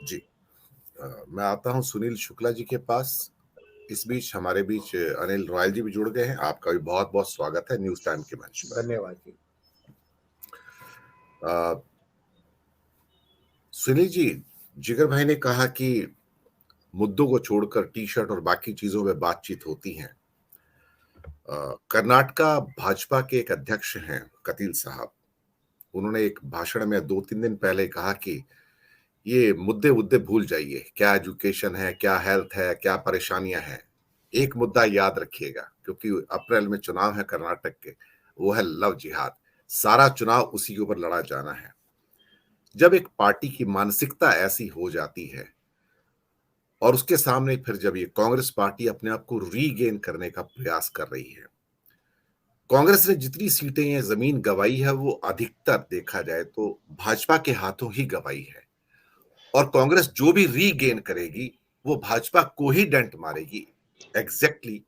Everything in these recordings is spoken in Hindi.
जी। मैं आता हूँ सुनील शुक्ला जी के पास। इस बीच हमारे बीच अनिल रॉयल जी भी जुड़ गए हैं। आपका भी बहुत-बहुत स्वागत है न्यूज़ टाइम के मंच पर। धन्यवाद जी। अ, सुनील जी, जिगर भाई ने कहा कि मुद्दों को छोड़कर टी-शर्ट और बाकी चीज़ों में बातचीत होती है। कर्नाटका भाजपा के एक अध्यक्ष हैं कतील साहब। उन्होंने एक भाषण में 2-3 दिन पहले कहा कि ये मुद्दे-वुद्दे भूल जाइए। क्या एजुकेशन है, क्या हेल्थ है, क्या परेशानियाँ हैं। एक मुद्दा याद रखिएगा क्योंकि अप्रैल में चुनाव है कर्नाटक के, वो है लव जिहाद। सारा चुनाव उसी के ऊपर लड़ा जाना है। जब एक पार्टी की मानसिकता ऐसी हो जाती है और उसके सामने फिर जब ये कांग्रेस पार्टी अपने आप को रीगेन करने का प्रयास कर रही है। कांग्रेस ने जितनी सीटें ये जमीन गंवाई है वो अधिकतर देखा जाए तो भाजपा के हाथों ही गंवाई है। और कांग्रेस जो भी रीगेन करेगी वो भाजपा को ही डंट मारेगी। एग्जैक्टली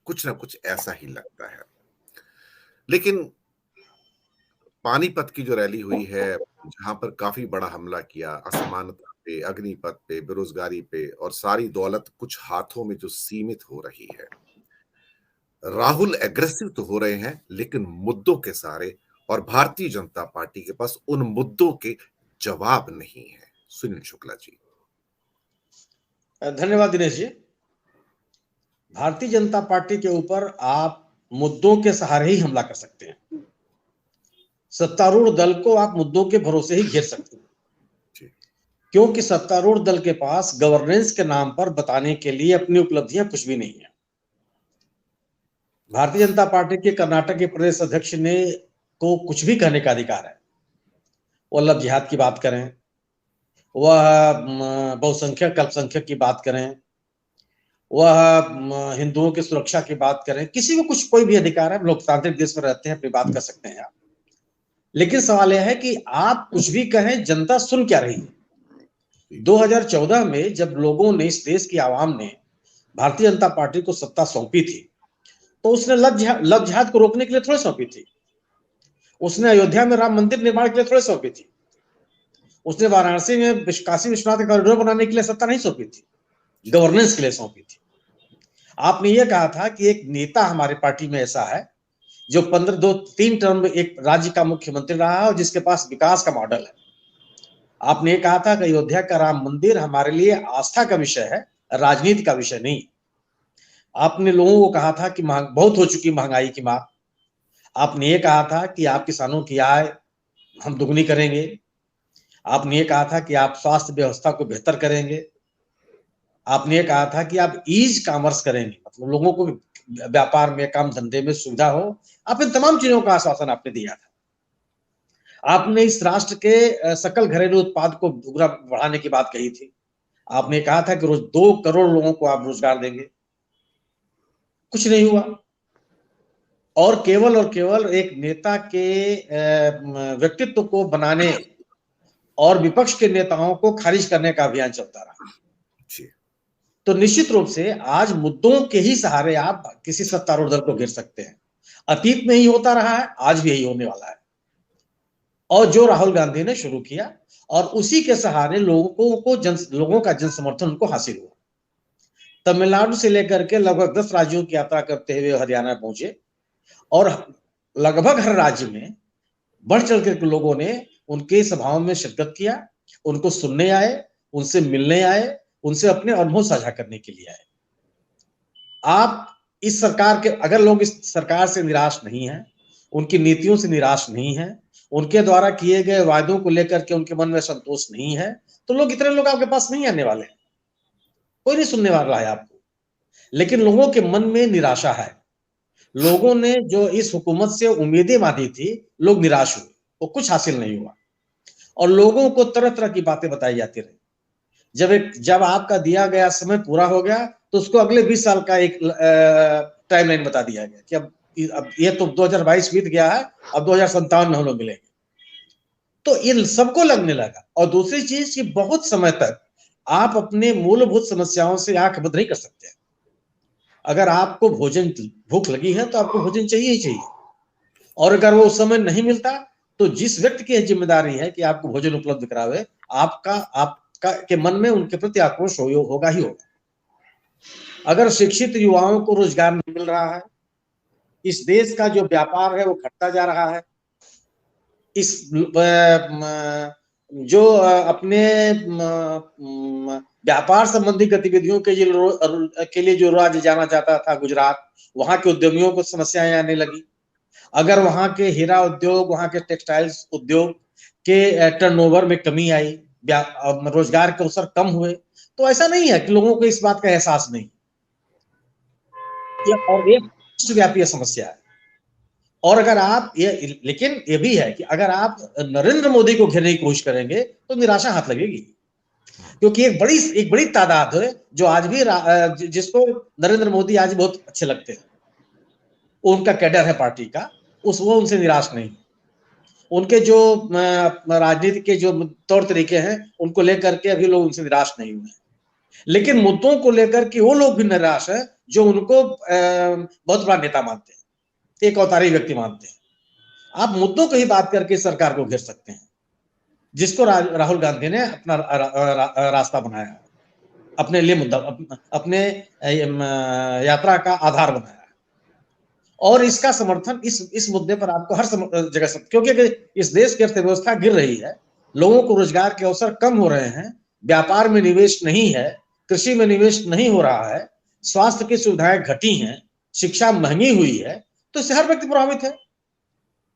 कुछ ना कुछ ऐसा ही लगता है। लेकिन पानीपत की जो रैली हुई है, जहां पर काफी बड़ा हमला किया, असमानता पे, अग्निपथ पे, बेरोजगारी पे और सारी दौलत कुछ हाथों में जो सीमित हो रही है। राहुल एग्रेसिव तो हो रहे हैं लेकिन मुद्दों के सारे और भारतीय जनता पार्टी के पास उन मुद्दों के जवाब नहीं है। सुनील शुक्ला जी। धन्यवाद दिनेश जी। भारतीय जनता पार्टी के ऊपर आप मुद्दों के सहारे ही हमला कर सकते हैं। सत्तारूढ़ दल को आप मुद्दों के भरोसे ही घेर सकते हैं, क्योंकि सत्तारूढ़ दल के पास गवर्नेंस के नाम पर बताने के लिए अपनी उपलब्धियां कुछ भी नहीं है। भारतीय जनता पार्टी के कर्नाटक के प्रदेश अध्यक्ष ने को कुछ भी कहने का अधिकार है। वो लव जिहाद की बात करें, वह बहुसंख्यक अल्पसंख्यक की बात करें, वह हिंदुओं की सुरक्षा की बात करें, किसी को कुछ कोई भी अधिकार है। लोकतांत्रिक देश में रहते हैं, अपनी बात कर सकते हैं आप। लेकिन सवाल यह है कि आप कुछ भी कहें, जनता सुन क्या रही है। 2014 में जब लोगों ने, इस देश की आवाम ने भारतीय जनता पार्टी को सत्ता सौंपी थी, तो उसने लव जिहाद को रोकने के लिए थोड़ी सौंपी थी। उसने अयोध्या में राम मंदिर निर्माण के लिए थोड़ी सौंपी थी। उसने वाराणसी में काशी विश्वनाथ कॉरिडोर बनाने के लिए सत्ता नहीं सौंपी थी, गवर्नेंस के लिए सौंपी थी। आपने ये कहा था कि एक नेता हमारी पार्टी में ऐसा है जो 3 टर्म एक राज्य का मुख्यमंत्री रहा है और जिसके पास विकास का मॉडल है। आपने ये कहा था कि अयोध्या का राम मंदिर हमारे लिए आस्था का विषय है, राजनीति का विषय नहीं। आपने लोगों को कहा था कि बहुत हो चुकी महंगाई की मार। आपने ये कहा था कि आप किसानों की आय हम दुगनी करेंगे। आपने ये कहा था कि आप स्वास्थ्य व्यवस्था को बेहतर करेंगे। आपने ये कहा था कि आप ईज कॉमर्स करेंगे, मतलब लोगों को व्यापार में, काम धंधे में सुविधा हो। आप इन तमाम चीजों का आश्वासन आपने दिया था। आपने इस राष्ट्र के सकल घरेलू उत्पाद को दुगना बढ़ाने की बात कही थी। आपने कहा था कि रोज 2 करोड़ लोगों को आप रोजगार देंगे। कुछ नहीं हुआ। और केवल एक नेता के व्यक्तित्व को बनाने और विपक्ष के नेताओं को खारिज करने का अभियान चलता रहा। तो निश्चित रूप से आज मुद्दों के ही सहारे आप किसी सत्तारूढ़ दल को घेर सकते हैं। अतीत में ही होता रहा है, आज भी यही होने वाला है। और जो राहुल गांधी ने शुरू किया और उसी के सहारे लोगों का जन समर्थन उनको हासिल हुआ। तमिलनाडु से लेकर के लगभग 10 राज्यों की यात्रा करते हुए हरियाणा पहुंचे और लगभग हर राज्य में बढ़ चढ़ कर लोगों ने उनके सभाओं में शिरकत किया, उनको सुनने आए, उनसे मिलने आए, उनसे अपने अनुभव साझा करने के लिए आए। आप इस सरकार के, अगर लोग इस सरकार से निराश नहीं हैं, उनकी नीतियों से निराश नहीं हैं, उनके द्वारा किए गए वायदों को लेकर के उनके मन में संतोष नहीं है, तो इतने लोग आपके पास नहीं आने वाले हैं। कोई नहीं सुनने वाला है आपको। लेकिन लोगों के मन में निराशा है। लोगों ने जो इस हुकूमत से उम्मीदें बांधी थी, लोग निराश हुए, वो कुछ हासिल नहीं हुआ और लोगों को तरह तरह की बातें बताई जाती रही। जब आपका दिया गया समय पूरा हो गया तो उसको अगले 20 साल का एक टाइमलाइन बता दिया गया कि अब ये तो 2022 बीत गया है, अब 2057 में हम लोग मिलेंगे। तो इन सबको लगने लगा। और दूसरी चीज कि बहुत समय तक आप अपने मूलभूत समस्याओं से आंख बंद नहीं कर सकते। अगर आपको भूख लगी है तो आपको भोजन चाहिए ही चाहिए, और अगर वो उस समय नहीं मिलता तो जिस व्यक्ति की जिम्मेदारी है कि आपको भोजन उपलब्ध करावे, आप के मन में उनके प्रति आक्रोश होगा ही होगा। अगर शिक्षित युवाओं को रोजगार नहीं मिल रहा है, इस देश का जो व्यापार है वो घटता जा रहा है, इस जो अपने व्यापार संबंधी गतिविधियों के लिए जो राज्य जाना चाहता था गुजरात, वहां के उद्यमियों को समस्याएं आने लगी। अगर वहां के हीरा उद्योग, वहां के टेक्सटाइल्स उद्योग के टर्नओवर में कमी आई, रोजगार के अवसर कम हुए, तो ऐसा नहीं है कि लोगों को इस बात का एहसास नहीं। और एक विश्वव्यापी समस्या है। और अगर आप लेकिन ये भी है कि अगर आप नरेंद्र मोदी को घेरने की कोशिश करेंगे तो निराशा हाथ लगेगी, क्योंकि एक बड़ी तादाद है जो आज भी जिसको नरेंद्र मोदी आज बहुत अच्छे लगते हैं, उनका कैडर है पार्टी का, वो उनसे निराश नहीं। उनके जो राजनीति के जो तौर तरीके हैं उनको लेकर के अभी लोग उनसे निराश नहीं हुए, लेकिन मुद्दों को लेकर के वो लोग भी निराश है जो उनको बहुत बड़ा नेता मानते हैं, एक अवतारी व्यक्ति मानते हैं। आप मुद्दों की ही बात करके सरकार को घेर सकते हैं, जिसको राहुल गांधी ने अपना रास्ता बनाया, अपने लिए मुद्दा, अपने यात्रा का आधार बनाया। और इसका समर्थन इस मुद्दे पर आपको हर जगह से, क्योंकि अगर इस देश की अर्थव्यवस्था गिर रही है, लोगों को रोजगार के अवसर कम हो रहे हैं, व्यापार में निवेश नहीं है, कृषि में निवेश नहीं हो रहा है, स्वास्थ्य की सुविधाएं घटी हैं, शिक्षा महंगी हुई है, तो इससे हर व्यक्ति प्रभावित है,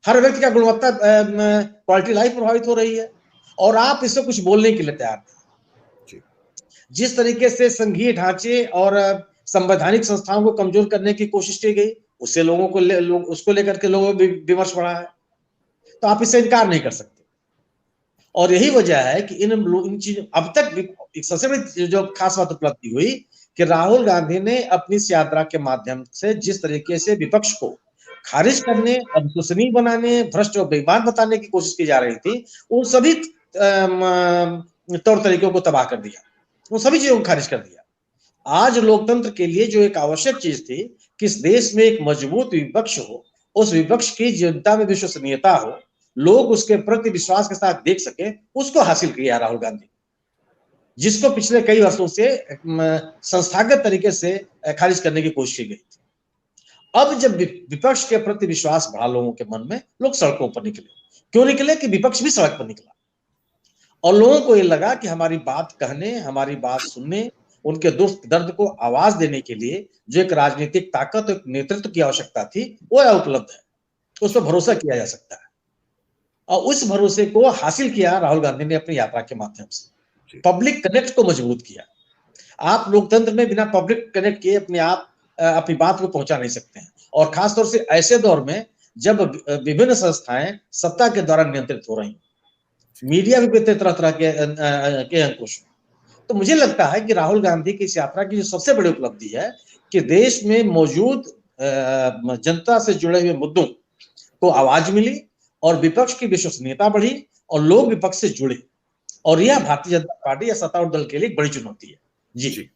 हर व्यक्ति का गुणवत्ता क्वालिटी लाइफ प्रभावित हो रही है, और आप इससे कुछ बोलने के लिए तैयार नहीं। जिस तरीके से संघीय ढांचे और संवैधानिक संस्थाओं को कमजोर करने की कोशिश की गई, उससे लोगों को उसको लेकर के लोगों में विमर्श बढ़ा है, तो आप इससे इनकार नहीं कर सकते। और यही वजह है कि इन चीजों अब तक सबसे बड़ी जो खास बात उपलब्धि हुई कि राहुल गांधी ने अपनी इस यात्रा के माध्यम से जिस तरीके से विपक्ष को खारिज करने, अविश्वसनीय बनाने, भ्रष्ट और बेईमान बताने की कोशिश की जा रही थी, उन सभी तौर तरीकों को तबाह कर दिया, उन सभी चीजों को खारिज कर दिया। आज लोकतंत्र के लिए जो एक आवश्यक चीज थी कि इस देश में एक मजबूत विपक्ष हो, उस विपक्ष की जनता में विश्वसनीयता हो, लोग उसके प्रति विश्वास के साथ देख सके, उसको हासिल किया राहुल गांधी, जिसको पिछले कई वर्षों से संस्थागत तरीके से खारिज करने की कोशिश की गई थी। अब जब विपक्ष के प्रति विश्वास बढ़ा लोगों के मन में, लोग सड़कों पर निकले। क्यों निकले? कि विपक्ष भी सड़क पर निकला और लोगों को ये लगा कि हमारी बात कहने, हमारी बात सुनने, उनके दुख दर्द को आवाज देने के लिए जो एक राजनीतिक ताकत, एक नेतृत्व की आवश्यकता थी, वो उपलब्ध है, उस पर भरोसा किया जा सकता है। और उस भरोसे को हासिल किया राहुल गांधी ने अपनी यात्रा के माध्यम से, पब्लिक कनेक्ट को मजबूत किया। आप लोकतंत्र में बिना पब्लिक कनेक्ट किए अपनी बात को पहुंचा नहीं सकते हैं, और खासतौर से ऐसे दौर में जब विभिन्न संस्थाएं सत्ता के द्वारा नियंत्रित हो रही, मीडिया भी तरह तरह के अंकुश। तो मुझे लगता है कि राहुल गांधी की इस यात्रा की जो सबसे बड़ी उपलब्धि है कि देश में मौजूद जनता से जुड़े हुए मुद्दों को आवाज मिली और विपक्ष की विश्वसनीयता बढ़ी और लोग विपक्ष से जुड़े, और यह भारतीय जनता पार्टी या सत्तारूढ़ दल के लिए एक बड़ी चुनौती है। जी।